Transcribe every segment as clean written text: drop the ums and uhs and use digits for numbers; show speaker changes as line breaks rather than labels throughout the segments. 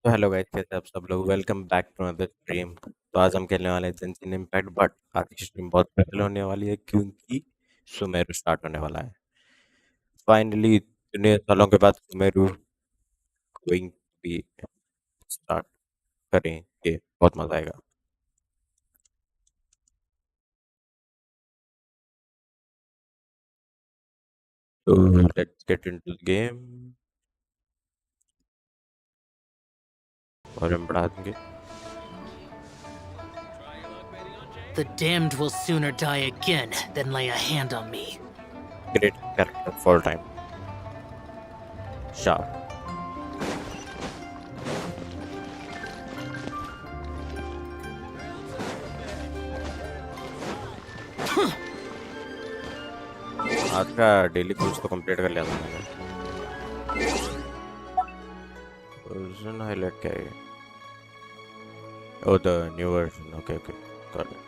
तो hello guys, कैसे आप सब लोग। Welcome back to another stream. तो आज हम खेलने वाले हैं जेंशिन इम्पैक्ट, बट आज की स्ट्रीम बहुत स्पेशल होने वाली है क्योंकि सुमेरु स्टार्ट होने वाला है। फाइनली इतने सालों के बाद सुमेरु गोइंग बी स्टार्ट करेंगे, बहुत मजा आएगा। तो let's get into the game और हम बढ़ा देंगे।
The damned will sooner die again than lay a hand on me.
Great character for time sharp. आज का डेली क्रूज तो कंप्लीट कर लिया था मैंने। वर्जन हाईलाइट क्या है? Oh, the new version. Okay, okay. Got it.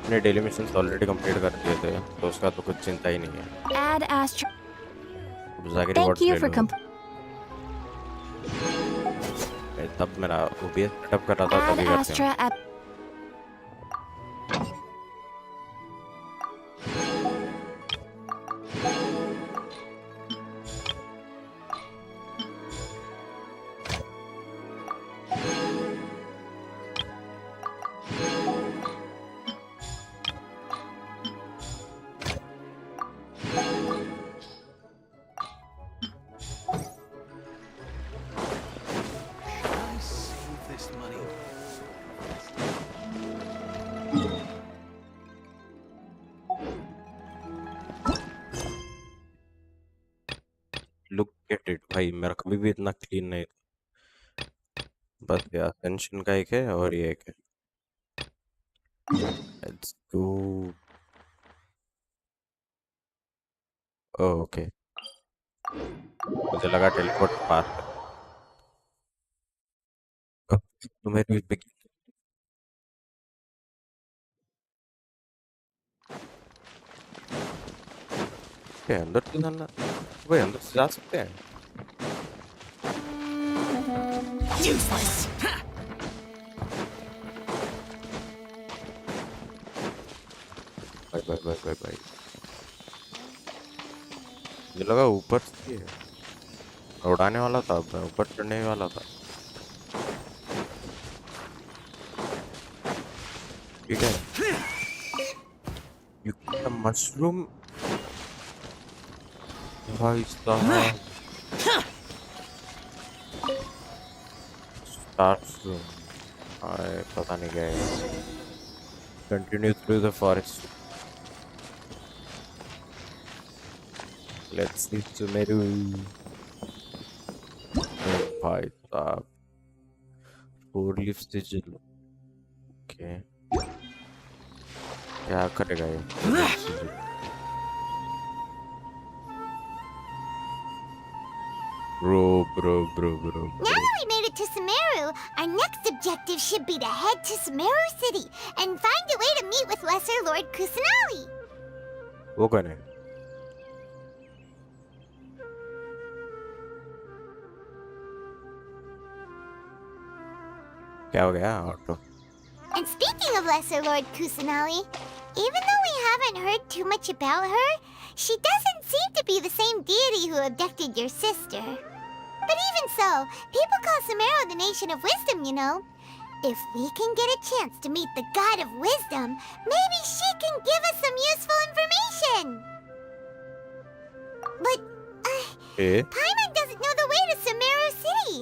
मैंने डेली मिशंस ऑलरेडी कंप्लीट कर दिए थे, तो उसका तो कुछ चिंता ही नहीं है।
Add Astra.
अब जाके
Thank
रिवॉर्ड्स
you
ले
for
लूँ। तब मेरा ओबीएस सेटअप कर रहा था,
Add
तभी करते हैं।
Astra at
Save this money.
Look at it भाई, मेरा कभी भी इतना क्लीन नहीं था। बस यार टेंशन का एक है और ये एक है। Let's go. ओके, मुझे लगा टेलीपोर्ट पास है। तो मेरे के अंदर से जाना, भाई अंदर से जा सकते हैं।
Useless!
भाई भाई भाई भाई भाई, मुझे लगा ऊपर से ही है। उड़ाने वाला था, मैं ऊपर चढ़ने वाला था। ठीक है, यू मशरूम भाई साहब। स्टार्स रूम, अरे पता नहीं क्या है। Continue through the forest, let's see Sumeru. भाई साहब, फोर लीफ सिजिल। ओके, क्या करेगा ये four leaf sigil? Bro bro bro bro
Now
bro.
that we made it to Sumeru, our next objective should be to head to Sumeru City and find a way to meet with Lesser Lord Kusanali.
वो कौन है? क्या हो गया auto?
And speaking of Lesser Lord Kusanali, even though we haven't heard too much about her, she doesn't seem to be the same deity who abducted your sister. But even so, people call Sumeru the Nation of Wisdom, you know. If we can get a chance to meet the God of Wisdom, maybe she can give us some useful information. But,
A
Paimon doesn't know the way to Sumeru City.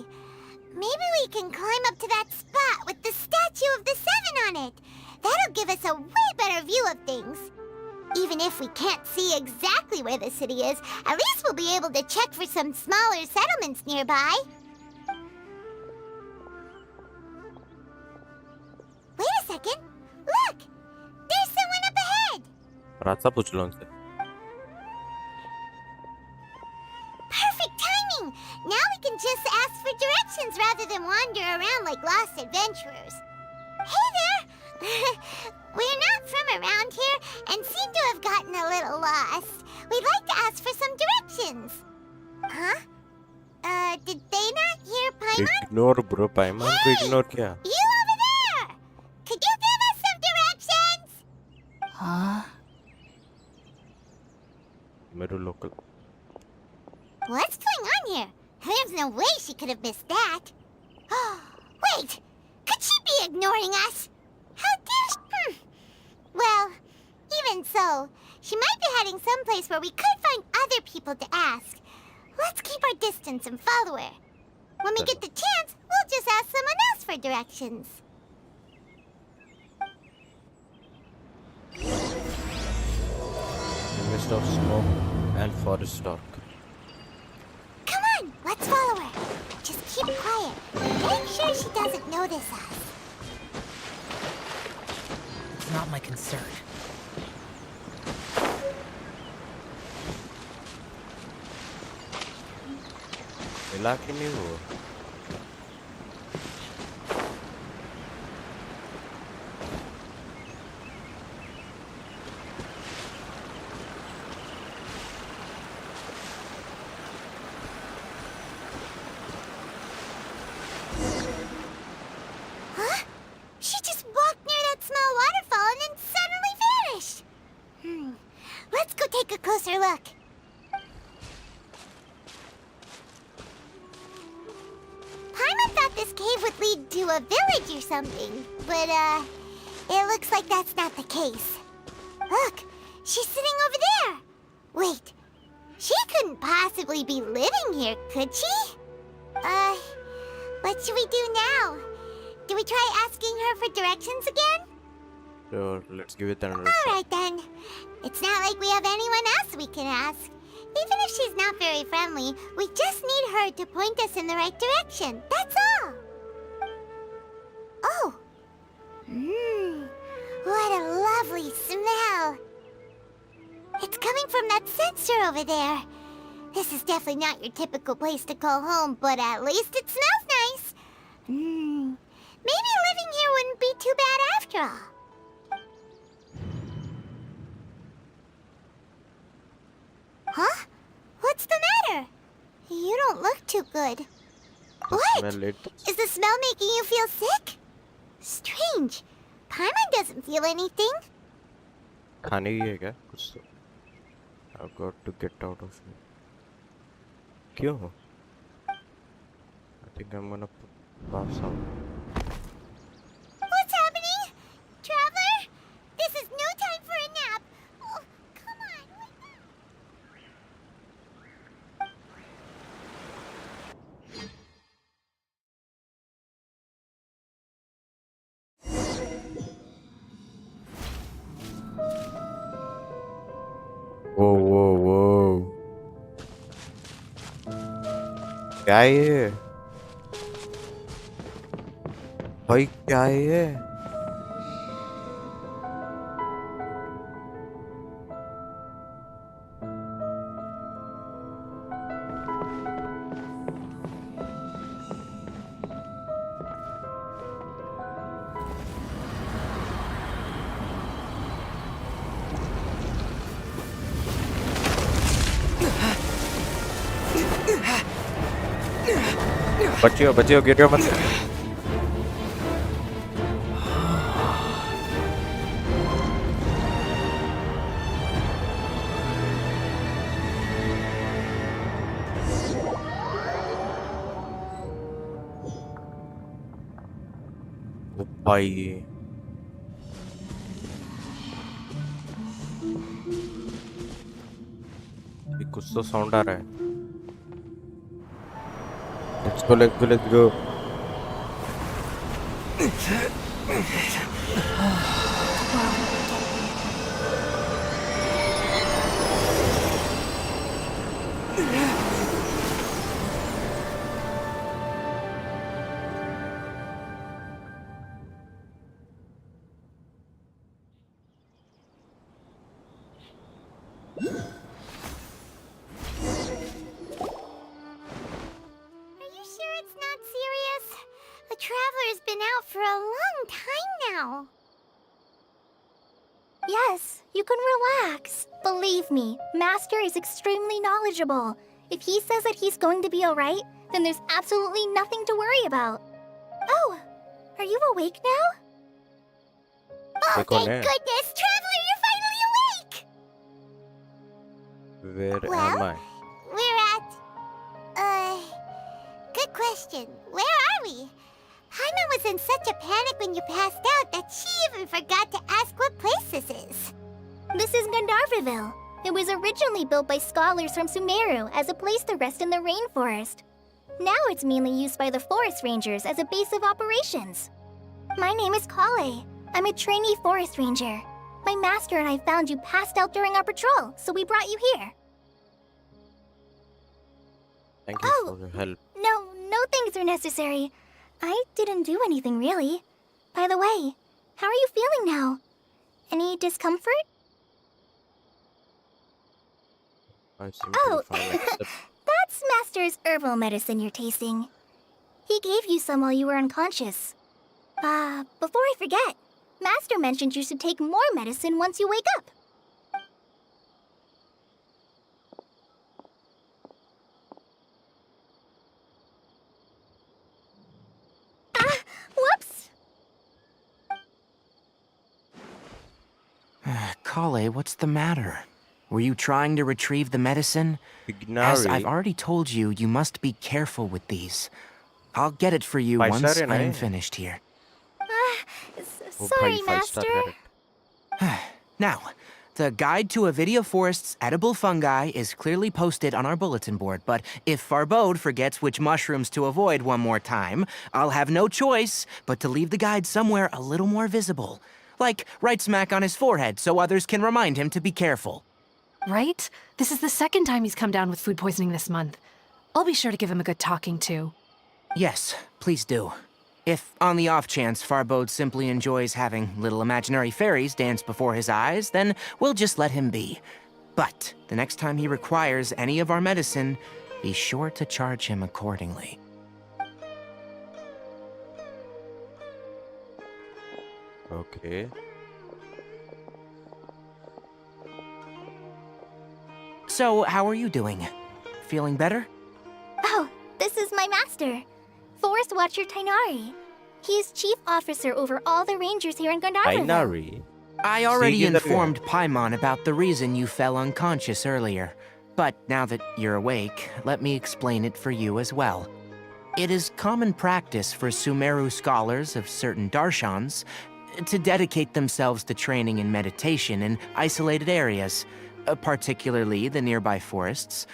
Maybe we can climb up to that spot with the statue of the Seven on it. That'll give us a way better view of things. Even if we can't see exactly where the city is, at least we'll be able to check for some smaller settlements nearby. Wait a second. Look! There's someone up ahead!
रास्ता पूछ लो उनसे।
Perfect timing! Now we can just ask for directions rather than wander around like lost adventurers. Hey there! We're not from around here and seem to have gotten a little lost. We'd like to ask for some directions. Huh? Did they not hear Paimon?
Ignore bro Paimon को
Hey!
Ignore किया
You over there! Could you give us some directions?
Huh?
मेरे local
What's going on here? There's no way she could have missed that. Wait! Could she be ignoring us? How dare she? Well, even so, she might be heading someplace where we could find other people to ask. Let's keep our distance and follow her. When we get the chance, we'll just ask someone else for directions.
mist of smoke and forest dark
Come on, let's follow her. Just keep quiet. Make sure she doesn't notice us.
It's not my concern.
मिला कि नहीं वो
Huh? She just walked near that small waterfall and then suddenly vanished. Let's go take a closer look. Paimon thought this cave would lead to a village or something, but, it looks like that's not the case. Look, she's sitting over there. Wait, she couldn't possibly be living here, could she? What should we do now? Do we try asking her for directions again?
so let's give it another shot
Alright then. It's not like we have anyone else we can ask. Even if she's not very friendly, we just need her to point us in the right direction. That's all. Oh. What a lovely smell. It's coming from that sensor over there. This is definitely not your typical place to call home, but at least it smells nice. Maybe living here wouldn't be too bad after all. Huh? What's the matter? You don't look too good. What?
smell it
Is the smell making you feel sick? Strange. Paimon doesn't feel anything.
खाने ही है क्या कुछ तो I've got to get out of here क्यों I think I'm gonna pass out
What's happening? Traveler? This is no time for a nap. Oh, come on. Wake up.
whoa whoa whoa क्या है ये भाई क्या है ये बचियो गिरो मत ओ भाई ये कुछ तो साउंड आ रहा है let's go
Are you sure it's not serious? The traveler's been out for a long time now.
You can relax. Believe me, Master is extremely knowledgeable. If he says that he's going to be alright, then there's absolutely nothing to worry about. Oh, are you awake now?
Oh,
ये कौन
thank
है?
goodness! Traveler, you're finally awake!
Where
Well,
am I?
we're at... Good question. Where are we? Paimon was in such a panic when you passed out that she even forgot to ask what place this is.
This is Gandharvaville. It was originally built by scholars from Sumeru as a place to rest in the rainforest. Now it's mainly used by the forest rangers as a base of operations. My name is Kale. I'm a trainee forest ranger. My master and I found you passed out during our patrol, so we brought you here.
Thank you
Oh.
for your help.
No things are necessary. I didn't do anything really. By the way, how are you feeling now? Any discomfort?
I seem
Oh,
to be fine, except
that's Master's herbal medicine you're tasting. He gave you some while you were unconscious. Before I forget, Master mentioned you should take more medicine once you wake up. Whoops!
Kale, what's the matter? Were you trying to retrieve the medicine? As I've
Ignari.
already told you, you must be careful with these. I'll get it for you
Five
once
star
I am
है?
finished here.
वो
Sorry,
भाई 5 star
Master.
है.
Now, the guide to Avidia Forest's edible fungi is clearly posted on our bulletin board, but if Farbode forgets which mushrooms to avoid one more time, I'll have no choice but to leave the guide somewhere a little more visible. Like right smack on his forehead so others can remind him to be careful.
Right? This is the second time he's come down with food poisoning this month. I'll be sure to give him a good talking to.
Yes, please do. If, on the off chance, Farbode simply enjoys having little imaginary fairies dance before his eyes, then we'll just let him be. But the next time he requires any of our medicine, be sure to charge him accordingly.
Okay.
So, how are you doing? Feeling better?
Oh, this is my master, Forest Watcher Tainari. He is chief officer over all the rangers here in Gandharvaville.
Ainari.
I already
किधर गया?
informed Paimon about the reason you fell unconscious earlier. But now that you're awake, let me explain it for you as well. It is common practice for Sumeru scholars of certain darshans to dedicate themselves to training in meditation in isolated areas, particularly the nearby forests.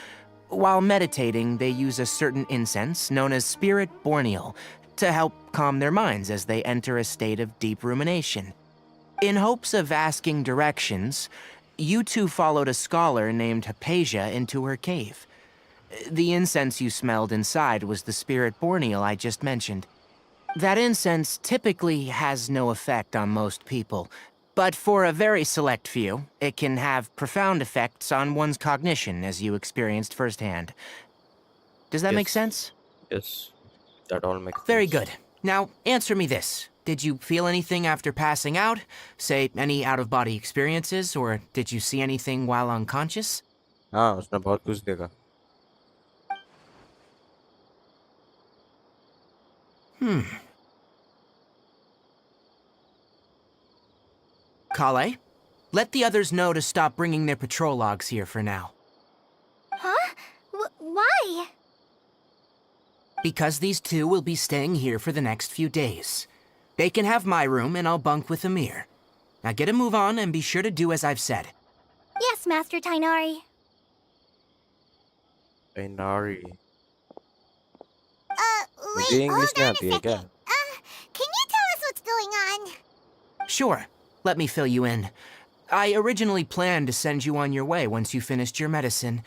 While meditating, they use a certain incense known as Spirit Borneal to help calm their minds as they enter a state of deep rumination. In hopes of asking directions, you two followed a scholar named Hypatia into her cave. The incense you smelled inside was the Spirit Borneal I just mentioned. That incense typically has no effect on most people, but for a very select few, it can have profound effects on one's cognition, as you experienced firsthand. Does that make
Yes.
sense?
Yes. That all makes
Very
sense.
good. Now, answer me this. Did you feel anything after passing out? Say, any out-of-body experiences, or did you see anything while unconscious?
हाँ उसने बहुत कुछ देखा.
Kale, let the others know to stop bringing their patrol logs here for now.
Huh? Why?
Because these two will be staying here for the next few days. They can have my room and I'll bunk with Amir. Now get a move on and be sure to do as I've said.
Yes, Master Tainari.
Ainari.
Wait,
मुझे
hold
English नहीं
on a
आती है
second.
क्या?
Can you tell us what's going on?
Sure, let me fill you in. I originally planned to send you on your way once you finished your medicine.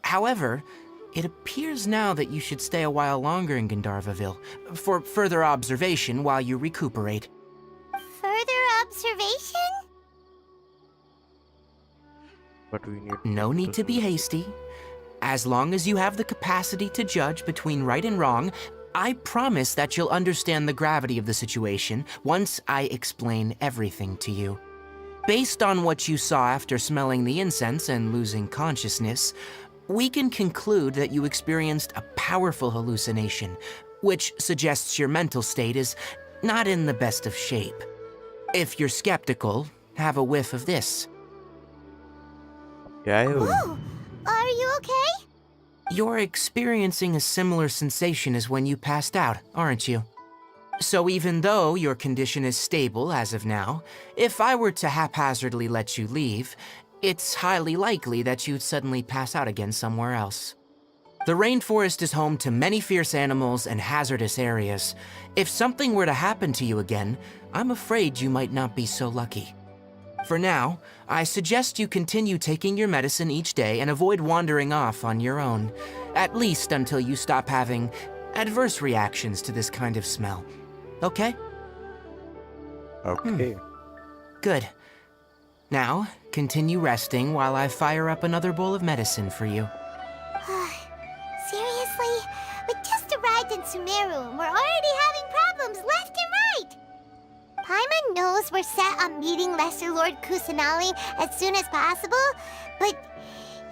However, it appears now that you should stay a while longer in Gandharvaville for further observation while you recuperate.
Further observation?
But we need.
No need to be hasty. As long as you have the capacity to judge between right and wrong, I promise that you'll understand the gravity of the situation once I explain everything to you. Based on what you saw after smelling the incense and losing consciousness, we can conclude that you experienced a powerful hallucination, which suggests your mental state is not in the best of shape. If you're skeptical, have a whiff of this.
क्या है वो?
Whoa! Are you okay?
You're experiencing a similar sensation as when you passed out, aren't you? So even though your condition is stable as of now, if I were to haphazardly let you leave, it's highly likely that you'd suddenly pass out again somewhere else. The rainforest is home to many fierce animals and hazardous areas. If something were to happen to you again, I'm afraid you might not be so lucky. For now, I suggest you continue taking your medicine each day and avoid wandering off on your own, at least until you stop having adverse reactions to this kind of smell. Okay?
Okay.
Good. Now, continue resting while I fire up another bowl of medicine for you.
Seriously? We just arrived in Sumeru and we're already having problems left and right! Paimon knows we're set on meeting Lesser Lord Kusanali as soon as possible, but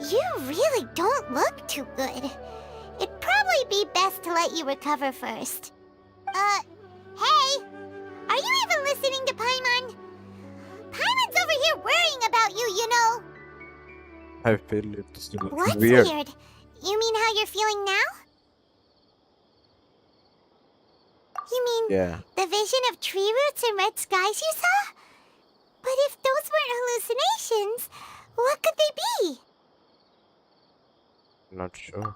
you really don't look too good. It'd probably be best to let you recover first. Hey! Are you even listening to Paimon? Paimon's over here worrying about you, you know.
I feel it's
What's
weird.
weird? You mean how you're feeling now? You mean
Yeah.
the vision of tree roots and red skies you saw? But if those weren't hallucinations, what could they be?
Not sure.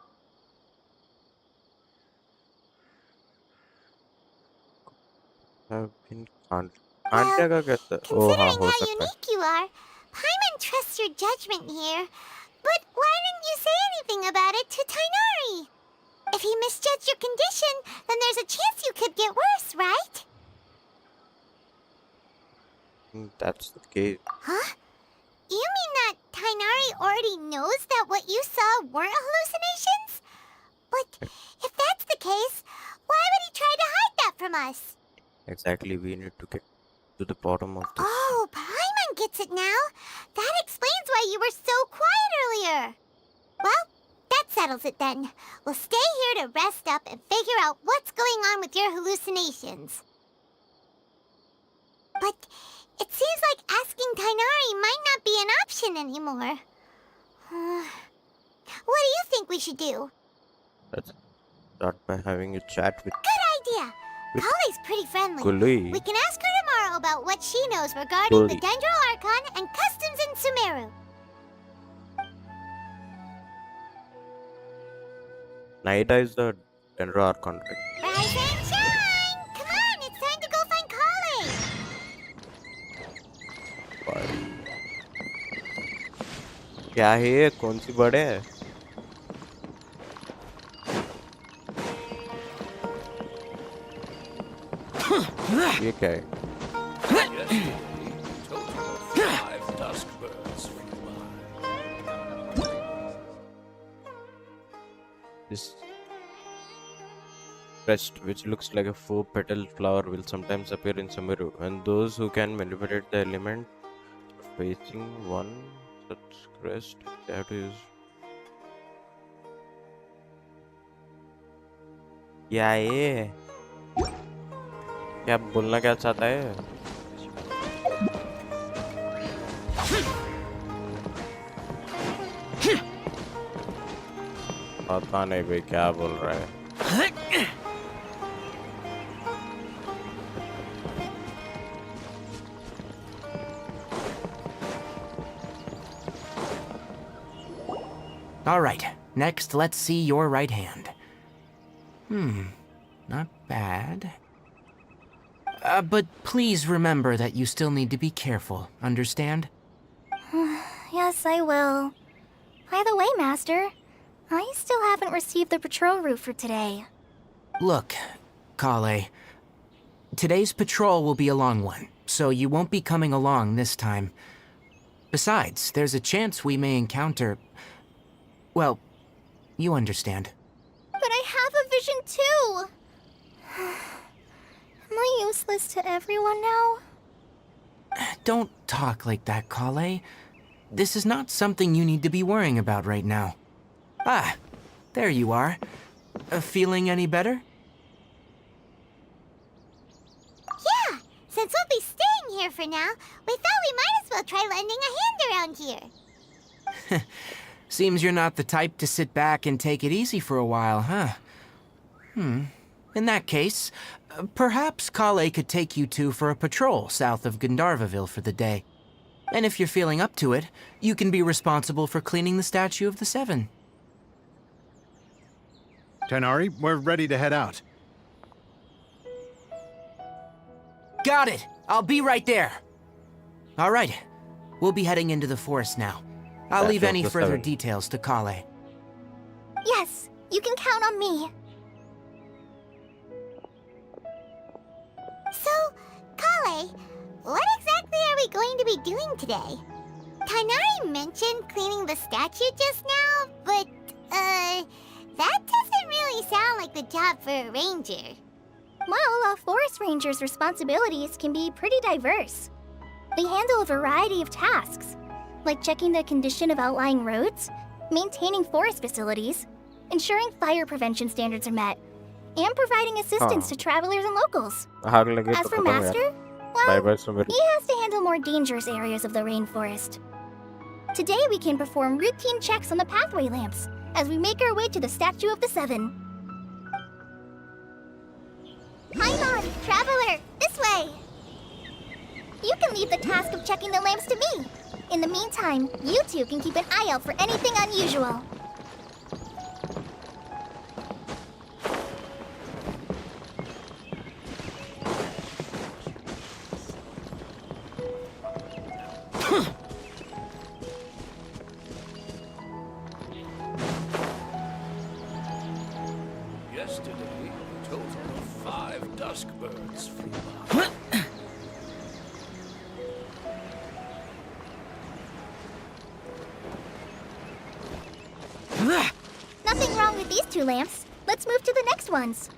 I've been कांटे का कैसे? ओ हाँ
Considering
हो
how
सकता है.
unique you are, Paimon trusts your judgment here. But why didn't you say anything about it to Tainari? If he misjudged your condition, then there's a chance you could get worse, right?
That's the case.
Huh? You mean that Tainari already knows that what you saw weren't hallucinations? But if that's the case, why would he try to hide that from us?
Exactly. We need to get to the bottom of this.
Oh, Paimon gets it now. That explains why you were so quiet earlier. Well, that settles it then. We'll stay here to rest up and figure out what's going on with your hallucinations. But it seems like asking Tainari might not be an option anymore. What do you think we should do?
Let's start by having a chat with
Good idea.
With
Kali's pretty friendly.
Gului.
We can ask her tomorrow about what she knows regarding the
Gului.
Dendro Archon and customs in Sumeru.
Naida is the Dendro Archon, right?
Rise and shine! Come on, it's time to go find Kali!
क्या है ये? कौन सी bird है? ये क्या है? This crest, which looks like a four-petaled flower, will sometimes appear in Sumeru, and those who can manipulate the element facing one such crest, they have to use. क्या है ये? क्या बोलना क्या चाहता है? पता नहीं भाई क्या बोल रहा है.
All right, next let's see your right hand. Not bad. But please remember that you still need to be careful, understand?
Yes, I will. By the way, Master, I still haven't received the patrol route for today.
Look, Kale, today's patrol will be a long one, so you won't be coming along this time. Besides, there's a chance we may encounter... Well, you understand.
But I have a vision too! Am I useless to everyone now?
Don't talk like that, Kale. This is not something you need to be worrying about right now. Ah, there you are. Feeling any better?
Yeah, since we'll be staying here for now, we thought we might as well try lending a hand around here.
Seems you're not the type to sit back and take it easy for a while, huh? In that case, perhaps Kale could take you two for a patrol south of Gandharvaville for the day. And if you're feeling up to it, you can be responsible for cleaning the Statue of the Seven.
Tighnari, we're ready to head out.
Got it! I'll be right there! Alright, we'll be heading into the forest now. I'll leave any further details to Kale.
Yes, you can count on me.
So, Kale, what exactly are we going to be doing today? Tighnari mentioned cleaning the statue just now, but, that doesn't really sound like the job for a ranger.
Well, a forest ranger's responsibilities can be pretty diverse. They handle a variety of tasks, like checking the condition of outlying roads, maintaining forest facilities, ensuring fire prevention standards are met, and providing assistance to travelers and locals. As for Master, well, he has to handle more dangerous areas of the rainforest. Today we can perform routine checks on the pathway lamps as we make our way to the Statue of the Seven. Paimon, traveler, this way! You can leave the task of checking the lamps to me. In the meantime, you two can keep an eye out for anything unusual.
Yesterday, a total of 5 dusk birds flew by.
Nothing wrong with these two lamps. Let's move to the next ones.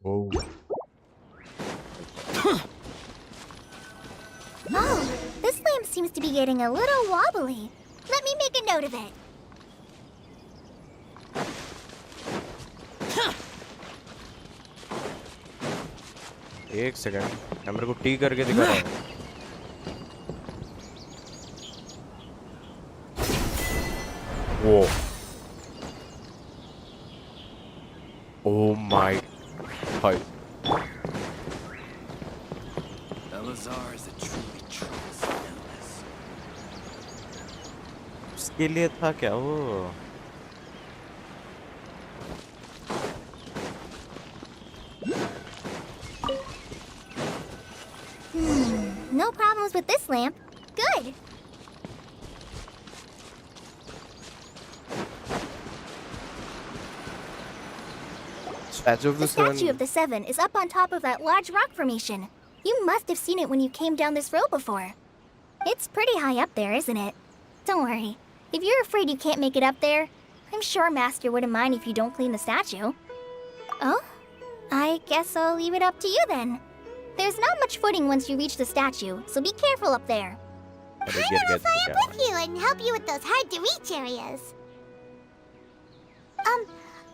Whoa.
Oh, this lamp seems to be getting a little wobbly. Let me make a note of it.
एक second मैं मेरे को T करके दिखा रहा हूँ वो oh my भाई
Elazar is a truly troublesome illness.
उसके लिए था क्या वो
No problems with this lamp. Good.
Statue of
The
the Seven.
Statue of the Seven is up on top of that large rock formation. You must have seen it when you came down this road before. It's pretty high up there, isn't it? Don't worry. If you're afraid you can't make it up there, I'm sure Master wouldn't mind if you don't clean the statue. Oh? I guess I'll leave it up to you then. There's not much footing once you reach the statue, so be careful up there.
अरे
I'll fly up with you and help you with those hard-to-reach areas.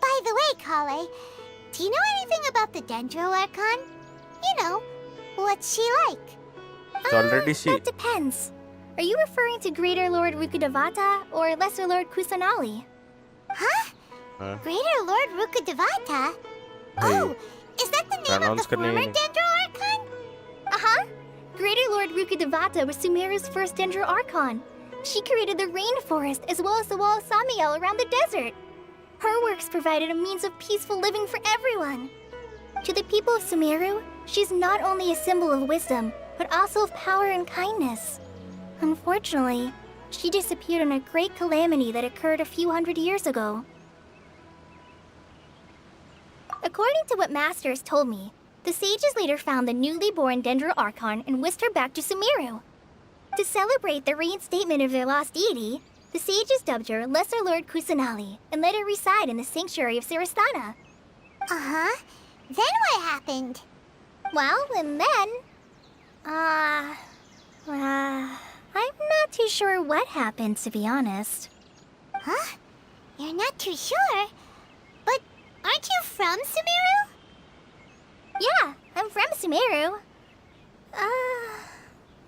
By the way, Kale, do you know anything about the Dendro Archon? You know, what's she like?
It's already she.
That depends. Are you referring to Greater Lord Rukkhadevata or Lesser Lord Kusanali?
Huh? Greater Lord Rukkhadevata? Oh, is that the name of the former Dendro Archon?
Uh-huh. Greater Lord Rukkhadevata was Sumeru's first Dendro Archon. She created the rainforest as well as the wall of Samiel around the desert. Her works provided a means of peaceful living for everyone. To the people of Sumeru, she's not only a symbol of wisdom, but also of power and kindness. Unfortunately, she disappeared in a great calamity that occurred a few hundred years ago. According to what Master has told me, the sages later found the newly born Dendro Archon and whisked her back to Sumeru. To celebrate the reinstatement of their lost deity, the sages dubbed her Lesser Lord Kusanali and let her reside in the sanctuary of Sarasthana.
Uh-huh. Then what happened?
Well, and then I'm not too sure what happened, to be honest.
Huh? You're not too sure? But aren't you from Sumeru?
Yeah, I'm from Sumeru.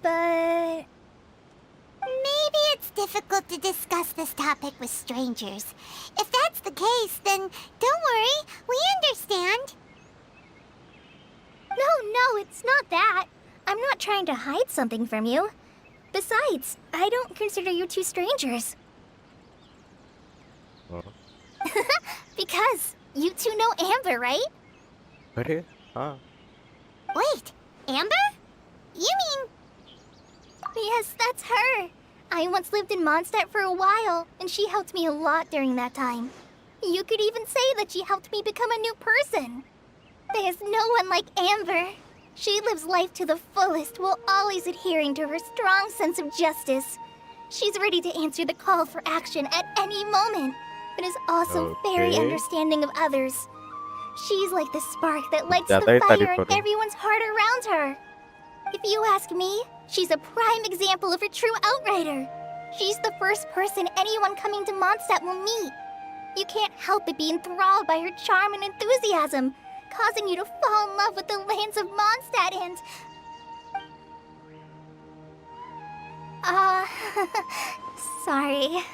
But...
Maybe it's difficult to discuss this topic with strangers. If that's the case, then don't worry, we understand.
No, it's not that. I'm not trying to hide something from you. Besides, I don't consider you two strangers.
हाँ,
Because you two know Amber, right?
अरे हाँ
Wait, Amber? You mean...
Yes, that's her. I once lived in Mondstadt for a while, and she helped me a lot during that time. You could even say that she helped me become a new person. There's no one like Amber. She lives life to the fullest while always adhering to her strong sense of justice. She's ready to answer the call for action at any moment, but is also very
Okay.
understanding of others. She's like the spark that lights
ज़्यादा
the
ही तारीफ
fire in
कर रही हूँ।
everyone's heart around her. If you ask me, she's a prime example of a true outrider. She's the first person anyone coming to Mondstadt will meet. You can't help but be enthralled by her charm and enthusiasm, causing you to fall in love with the lands of Mondstadt and... sorry.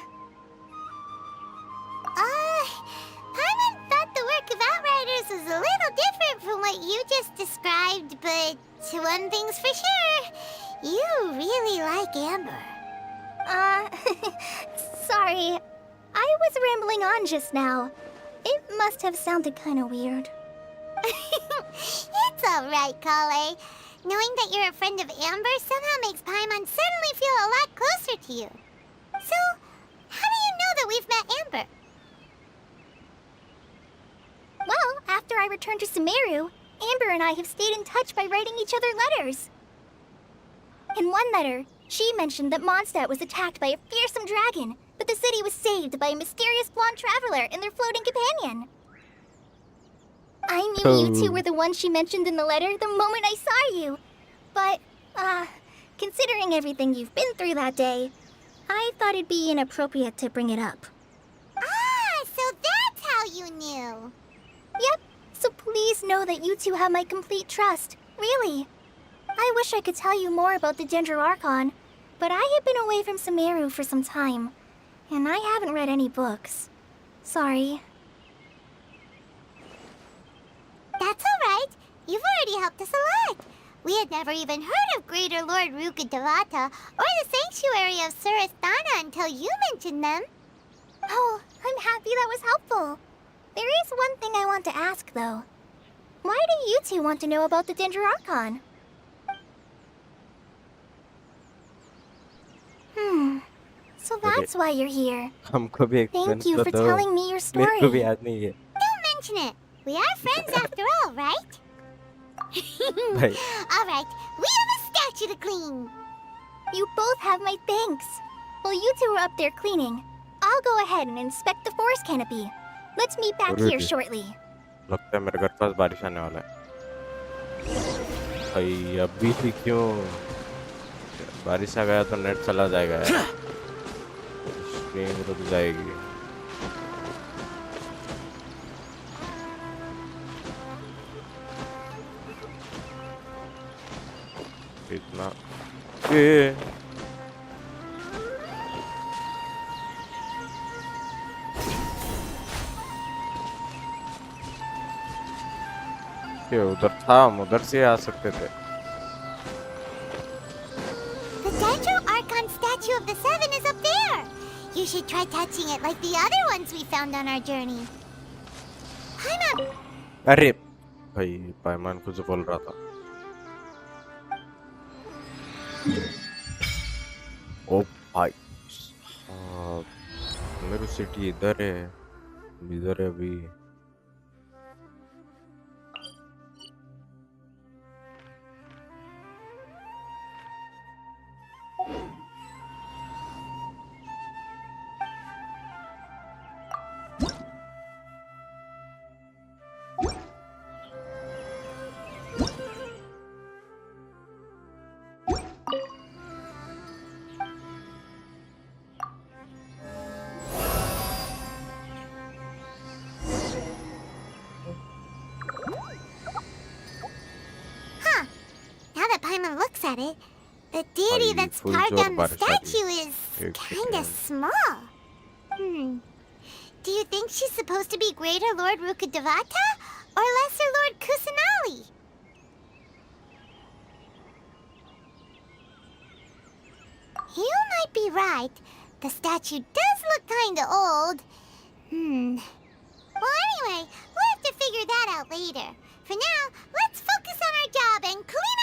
Paimon thought the work of Outriders was a little different from what you just described, but one thing's for sure, you really like Amber.
Sorry. I was rambling on just now. It must have sounded kind of weird.
It's alright, Kale. Knowing that you're a friend of Amber somehow makes Paimon suddenly feel a lot closer to you. So, how do you know that we've met Amber?
Well, after I returned to Sumeru, Amber and I have stayed in touch by writing each other letters. In one letter, she mentioned that Mondstadt was attacked by a fearsome dragon, but the city was saved by a mysterious blonde traveler and their floating companion. I knew you two were the ones she mentioned in the letter the moment I saw you. But, considering everything you've been through that day, I thought it'd be inappropriate to bring it up.
So that's how you knew.
Yep, so please know that you two have my complete trust. Really. I wish I could tell you more about the Ginger Archon, but I have been away from Sumeru for some time, and I haven't read any books. Sorry.
That's alright. You've already helped us a lot. We had never even heard of Greater Lord Rukadevata or the Sanctuary of Surasthana until you mentioned them.
Oh, I'm happy that was helpful. There is one thing I want to ask, though. Why do you two want to know about the Ginger Archon? So that's why you're here.
हमको भी explain
Thank you
तो
for
दो।
telling me your
मेरे को भी
story.
याद नहीं है
Don't mention it. We are friends after all, right?
भाई
Alright, we have a statue to clean.
You both have my thanks. While you two are up there cleaning, I'll go ahead and inspect the forest canopy. Let's meet back here
Alrighty.
shortly.
लगता है मेरे घर पास बारिश आने वाला है भाई अभी भी क्यों बारिश आ गया तो नेट चला जाएगा यार स्ट्रीम रुक जाएगी इतना ए ये उधर था हम उधर से आ सकते थे
The Dendro Archon statue of the Seven is up there. You should try touching it like the other ones we found on our journey. Paimon,
अरे भाई पायमान कुछ बोल रहा था ओ भाई मेरी सिटी इधर है अभी
at it, the deity
भाई
that's
फुल
carved
जोर
on the
बारिश आ रही
statue
है
is
एक
kinda
second
small. Do you think she's supposed to be Greater Lord Rukkhadevata or Lesser Lord Kusanali? You might be right. The statue does look kinda old. Well, anyway, we'll have to figure that out later. For now, let's focus on our job and clean